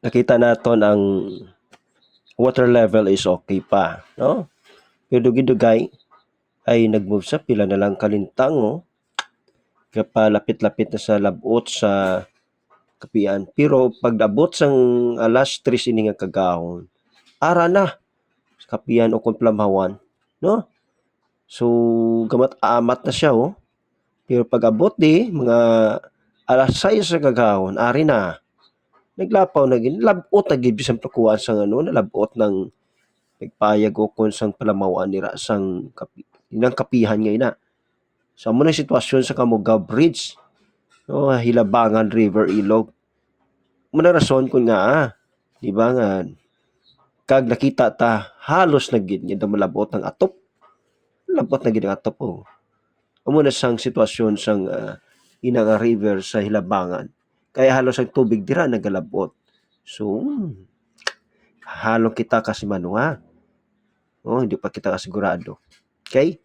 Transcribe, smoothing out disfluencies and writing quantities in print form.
nakita naton ang water level is okay pa, no? Pero dugay ay nag-move sa pila na lang kalintang, no? Kapalapit-lapit na sa labot sa kapian. Pero pag abot sang alas 3 ini nga kagahon, ara na sa kapian o kung plamhawan, no? So gamat amat na siya, oh. Pero pag abot di mga alas 6 sa kagahon, ari na. Naglapaw na gid, labot na gid bisan pakuan sang ano, nalabot ng nagpayag o kung sang palamawan nira sang inang kapihan nga ina. So amo na sitwasyon sa Kamugaw Bridge, no, Hilabangan River Ilog. Muna rason kun nga di ba nga kag nakita ta halos na gid nga malabot ang atop. Labot na gid ang atop, oh. Amo na sang sitwasyon sang ina nga river sa Hilabangan. Kaya halos ang tubig dira nagalabot. So halong kita kasi manuha. Oh, hindi pa kita kasigurado. Okay?